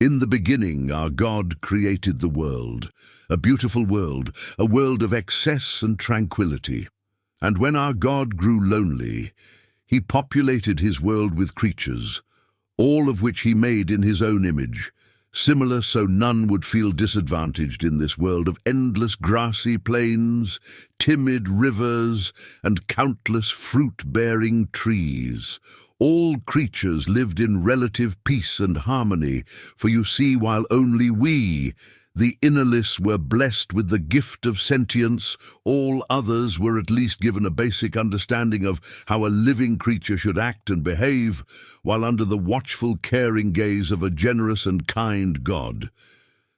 In the beginning, our God created the world, a beautiful world, a world of excess and tranquility. And when our God grew lonely, he populated his world with creatures, all of which he made in his own image, similar so none would feel disadvantaged in this world of endless grassy plains, timid rivers, and countless fruit-bearing trees. All creatures lived in relative peace and harmony, for you see, while only we, the innerless, were blessed with the gift of sentience, all others were at least given a basic understanding of how a living creature should act and behave, while under the watchful, caring gaze of a generous and kind God.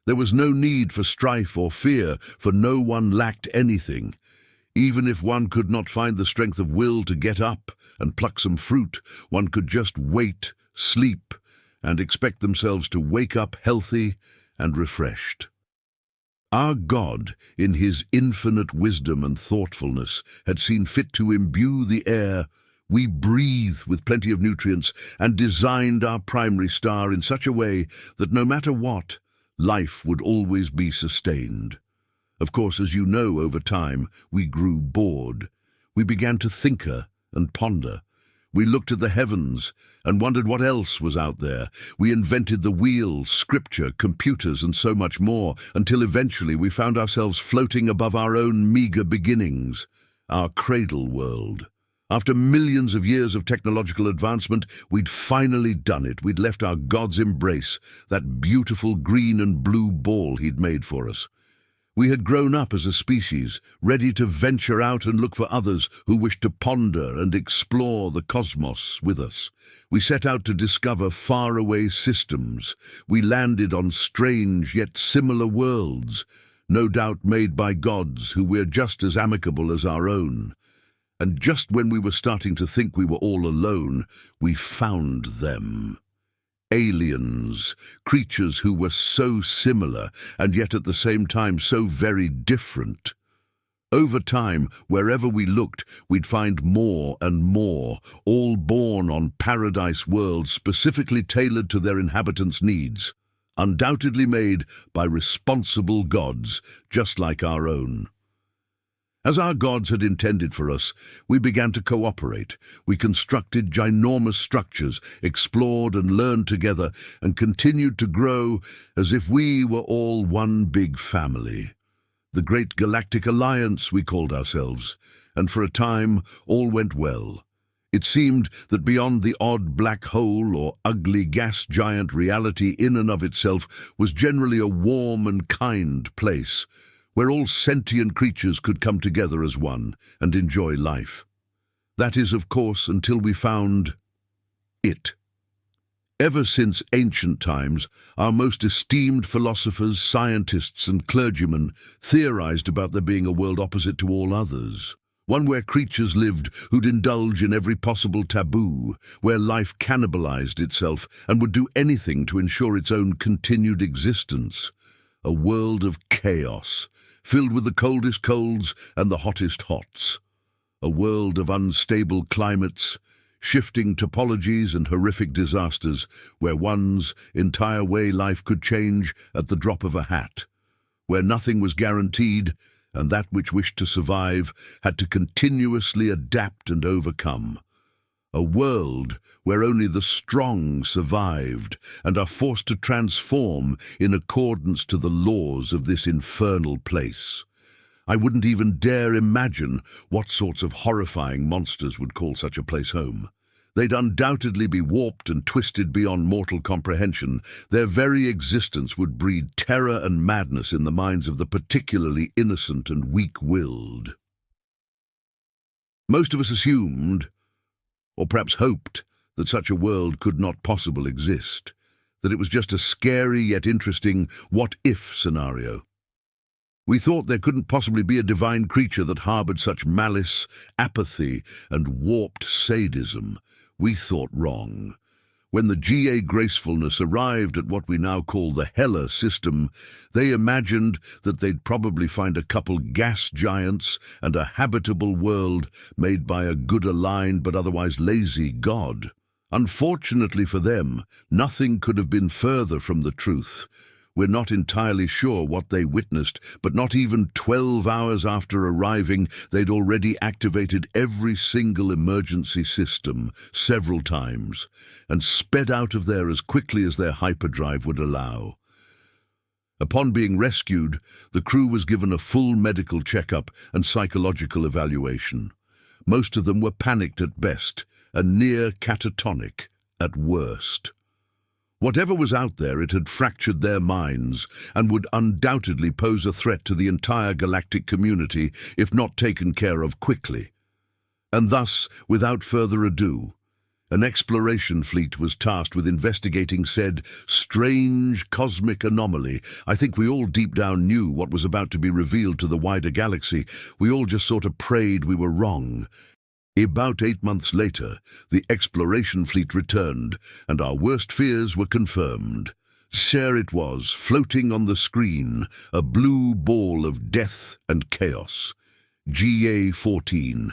There was no need for strife or fear, for no one lacked anything. Even if one could not find the strength of will to get up and pluck some fruit, one could just wait, sleep, and expect themselves to wake up healthy and refreshed. Our God, in his infinite wisdom and thoughtfulness, had seen fit to imbue the air we breathe with plenty of nutrients and designed our primary star in such a way that no matter what, life would always be sustained. Of course, as you know, over time, we grew bored. We began to thinker and ponder. We looked at the heavens and wondered what else was out there. We invented the wheel, scripture, computers, and so much more, until eventually we found ourselves floating above our own meager beginnings, our cradle world. After millions of years of technological advancement, we'd finally done it. We'd left our God's embrace, that beautiful green and blue ball he'd made for us. We had grown up as a species, ready to venture out and look for others who wished to ponder and explore the cosmos with us. We set out to discover faraway systems. We landed on strange yet similar worlds, no doubt made by gods who were just as amicable as our own. And just when we were starting to think we were all alone, we found them. Aliens, creatures who were so similar and yet at the same time so very different. Over time, wherever we looked, we'd find more and more, all born on paradise worlds specifically tailored to their inhabitants' needs, undoubtedly made by responsible gods just like our own. As our gods had intended for us, we began to cooperate. We constructed ginormous structures, explored and learned together, and continued to grow as if we were all one big family. The Great Galactic Alliance, we called ourselves, and for a time all went well. It seemed that beyond the odd black hole or ugly gas giant, reality in and of itself was generally a warm and kind place, where all sentient creatures could come together as one and enjoy life. That is, of course, until we found it. Ever since ancient times, our most esteemed philosophers, scientists, and clergymen theorized about there being a world opposite to all others, one where creatures lived who'd indulge in every possible taboo, where life cannibalized itself and would do anything to ensure its own continued existence. A world of chaos, filled with the coldest colds and the hottest hots. A world of unstable climates, shifting topologies and horrific disasters, where one's entire way life could change at the drop of a hat, where nothing was guaranteed and that which wished to survive had to continuously adapt and overcome. A world where only the strong survived and are forced to transform in accordance to the laws of this infernal place. I wouldn't even dare imagine what sorts of horrifying monsters would call such a place home. They'd undoubtedly be warped and twisted beyond mortal comprehension. Their very existence would breed terror and madness in the minds of the particularly innocent and weak-willed. Most of us assumed, or perhaps hoped, that such a world could not possibly exist, that it was just a scary yet interesting what-if scenario. We thought there couldn't possibly be a divine creature that harbored such malice, apathy, and warped sadism. We thought wrong. When the GA Gracefulness arrived at what we now call the Hela system, they imagined that they'd probably find a couple gas giants and a habitable world made by a good aligned but otherwise lazy god. Unfortunately for them, nothing could have been further from the truth. We're not entirely sure what they witnessed, but not even 12 hours after arriving, they'd already activated every single emergency system several times and sped out of there as quickly as their hyperdrive would allow. Upon being rescued, the crew was given a full medical checkup and psychological evaluation. Most of them were panicked at best and near catatonic at worst. Whatever was out there, it had fractured their minds and would undoubtedly pose a threat to the entire galactic community if not taken care of quickly. And thus, without further ado, an exploration fleet was tasked with investigating said strange cosmic anomaly. I think we all deep down knew what was about to be revealed to the wider galaxy. We all just sort of prayed we were wrong. About 8 months later, the exploration fleet returned, and our worst fears were confirmed. There it was, floating on the screen, a blue ball of death and chaos. GA-14.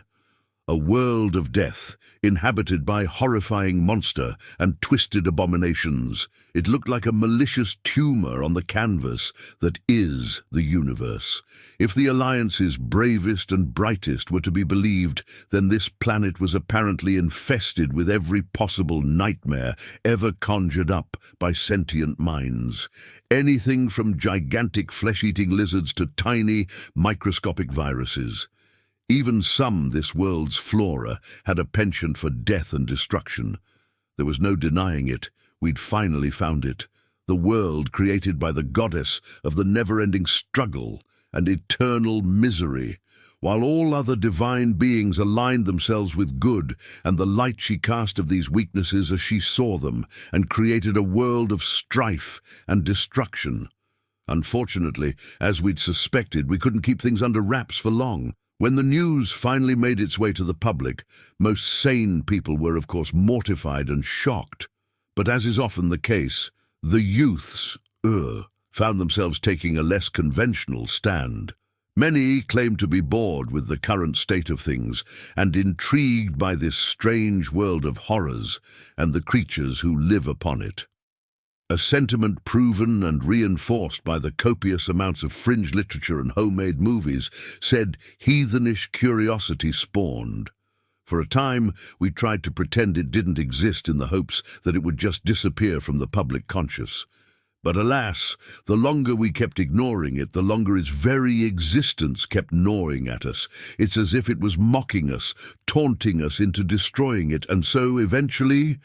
A world of death, inhabited by horrifying monster and twisted abominations. It looked like a malicious tumor on the canvas that is the universe. If the Alliance's bravest and brightest were to be believed, then this planet was apparently infested with every possible nightmare ever conjured up by sentient minds. Anything from gigantic flesh-eating lizards to tiny, microscopic viruses. Even this world's flora had a penchant for death and destruction. There was no denying it. We'd finally found it. The world created by the goddess of the never-ending struggle and eternal misery, while all other divine beings aligned themselves with good, and the light she cast of these weaknesses as she saw them, and created a world of strife and destruction. Unfortunately, as we'd suspected, we couldn't keep things under wraps for long. When the news finally made its way to the public, most sane people were, of course, mortified and shocked. But as is often the case, the youths, found themselves taking a less conventional stand. Many claimed to be bored with the current state of things and intrigued by this strange world of horrors and the creatures who live upon it. A sentiment proven and reinforced by the copious amounts of fringe literature and homemade movies, said heathenish curiosity spawned. For a time, we tried to pretend it didn't exist in the hopes that it would just disappear from the public conscious. But alas, the longer we kept ignoring it, the longer its very existence kept gnawing at us. It's as if it was mocking us, taunting us into destroying it, and so, eventually,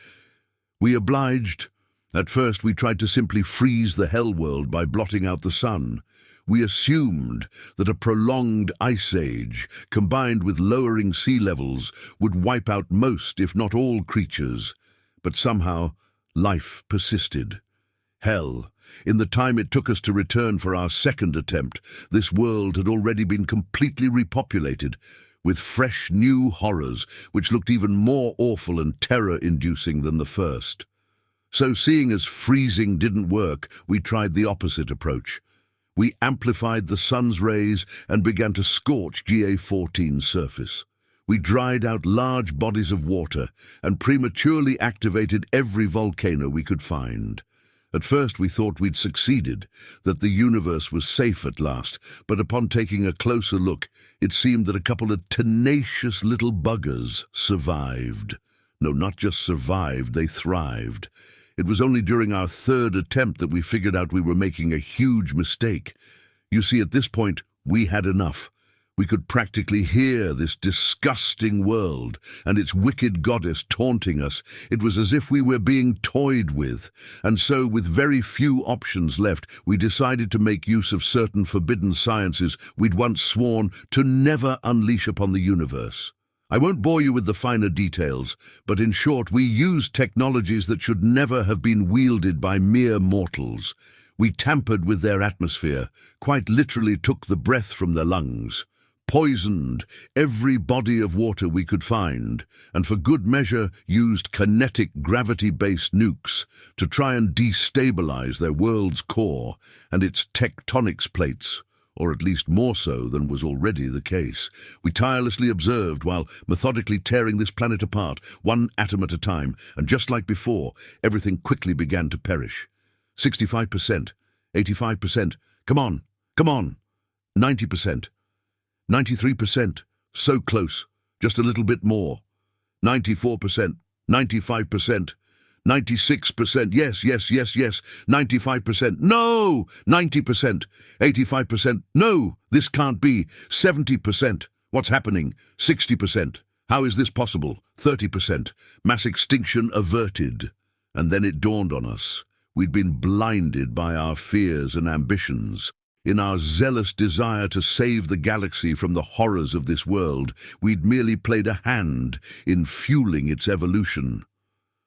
we obliged. At first, we tried to simply freeze the hell world by blotting out the sun. We assumed that a prolonged ice age, combined with lowering sea levels, would wipe out most, if not all, creatures. But somehow, life persisted. Hell, in the time it took us to return for our second attempt, this world had already been completely repopulated, with fresh new horrors which looked even more awful and terror-inducing than the first. So seeing as freezing didn't work, we tried the opposite approach. We amplified the sun's rays and began to scorch GA-14's surface. We dried out large bodies of water and prematurely activated every volcano we could find. At first we thought we'd succeeded, that the universe was safe at last, but upon taking a closer look, it seemed that a couple of tenacious little buggers survived. No, not just survived, they thrived. It was only during our third attempt that we figured out we were making a huge mistake. You see, at this point, we had enough. We could practically hear this disgusting world and its wicked goddess taunting us. It was as if we were being toyed with. And so, with very few options left, we decided to make use of certain forbidden sciences we'd once sworn to never unleash upon the universe. I won't bore you with the finer details, but in short, we used technologies that should never have been wielded by mere mortals. We tampered with their atmosphere, quite literally took the breath from their lungs, poisoned every body of water we could find, and for good measure used kinetic gravity-based nukes to try and destabilize their world's core and its tectonics plates, or at least more so than was already the case. We tirelessly observed while methodically tearing this planet apart, one atom at a time, and just like before, everything quickly began to perish. 65%, 85%, come on, 90%, 93%, so close, just a little bit more, 94%, 95%, 96%, yes, 95%, no, 90%, 85%, no, this can't be, 70%, what's happening, 60%, how is this possible, 30%, mass extinction averted. And then it dawned on us, we'd been blinded by our fears and ambitions. In our zealous desire to save the galaxy from the horrors of this world, we'd merely played a hand in fueling its evolution.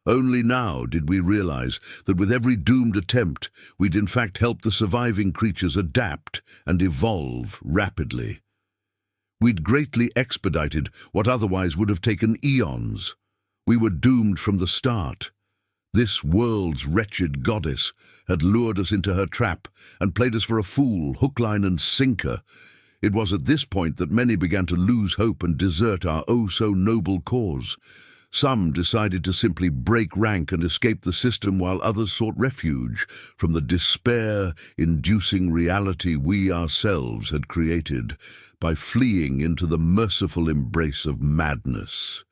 Only now did we realize that with every doomed attempt, we'd in fact helped the surviving creatures adapt and evolve rapidly. We'd greatly expedited what otherwise would have taken eons. We were doomed from the start. This world's wretched goddess had lured us into her trap and played us for a fool, hook, line, and sinker. It was at this point that many began to lose hope and desert our oh-so-noble cause. Some decided to simply break rank and escape the system, while others sought refuge from the despair-inducing reality we ourselves had created by fleeing into the merciful embrace of madness.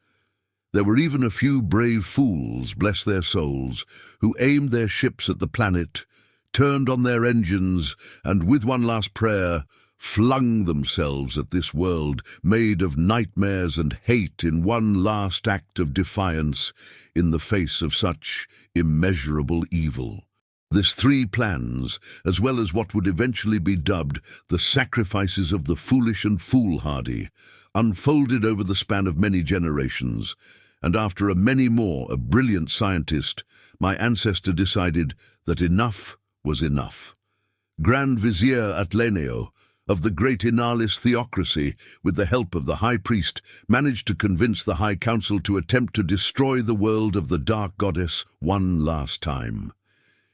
There were even a few brave fools, bless their souls, who aimed their ships at the planet, turned on their engines, and with one last prayer, flung themselves at this world, made of nightmares and hate, in one last act of defiance in the face of such immeasurable evil. This three plans, as well as what would eventually be dubbed the sacrifices of the foolish and foolhardy, unfolded over the span of many generations, and after a brilliant scientist, my ancestor decided that enough was enough. Grand Vizier Atlaneo, of the great Inalis theocracy, with the help of the High Priest, managed to convince the High Council to attempt to destroy the world of the Dark Goddess one last time.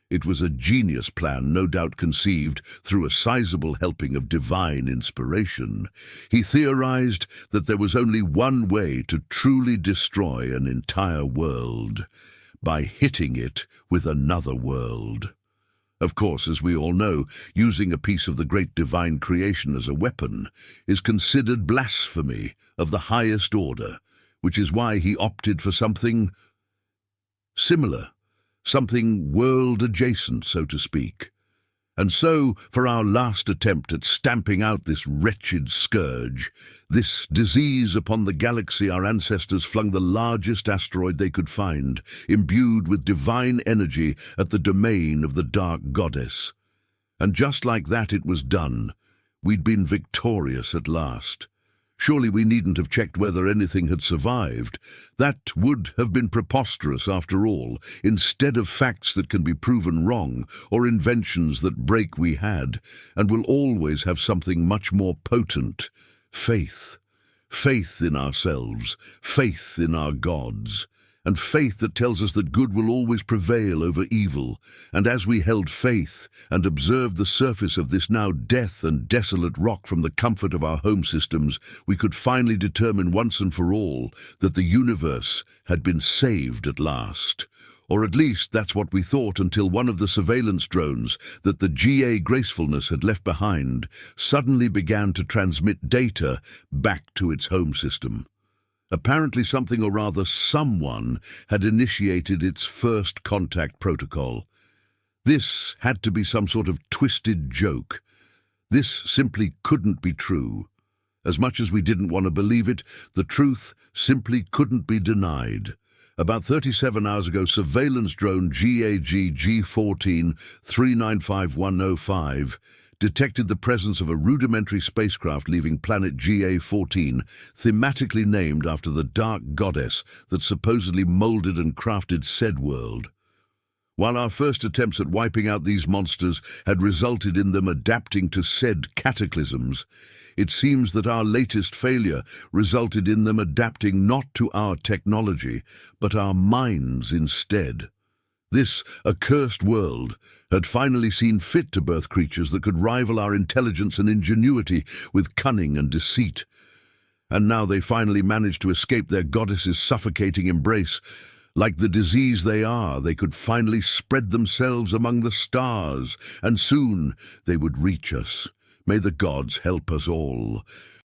It was a genius plan, no doubt conceived through a sizable helping of divine inspiration. He theorized that there was only one way to truly destroy an entire world: by hitting it with another world. Of course, as we all know, using a piece of the great divine creation as a weapon is considered blasphemy of the highest order, which is why he opted for something similar. Something world-adjacent, so to speak. And so, for our last attempt at stamping out this wretched scourge, this disease upon the galaxy, our ancestors flung the largest asteroid they could find, imbued with divine energy, at the domain of the Dark Goddess. And just like that it was done. We'd been victorious at last. Surely we needn't have checked whether anything had survived. That would have been preposterous after all. Instead of facts that can be proven wrong, or inventions that break, we had, and will always have, something much more potent: faith. Faith in ourselves, faith in our gods, and faith that tells us that good will always prevail over evil. And as we held faith and observed the surface of this now death and desolate rock from the comfort of our home systems, we could finally determine once and for all that the universe had been saved at last. Or at least that's what we thought, until one of the surveillance drones that the GA Gracefulness had left behind suddenly began to transmit data back to its home system. Apparently something, or rather someone, had initiated its first contact protocol. This had to be some sort of twisted joke. This simply couldn't be true. As much as we didn't want to believe it, the truth simply couldn't be denied. About 37 hours ago, surveillance drone GAG G14 395105 detected the presence of a rudimentary spacecraft leaving planet GA14, thematically named after the Dark Goddess that supposedly molded and crafted said world. While our first attempts at wiping out these monsters had resulted in them adapting to said cataclysms, it seems that our latest failure resulted in them adapting not to our technology, but our minds instead. This accursed world had finally seen fit to birth creatures that could rival our intelligence and ingenuity with cunning and deceit. And now they finally managed to escape their goddess's suffocating embrace. Like the disease they are, they could finally spread themselves among the stars, and soon they would reach us. May the gods help us all.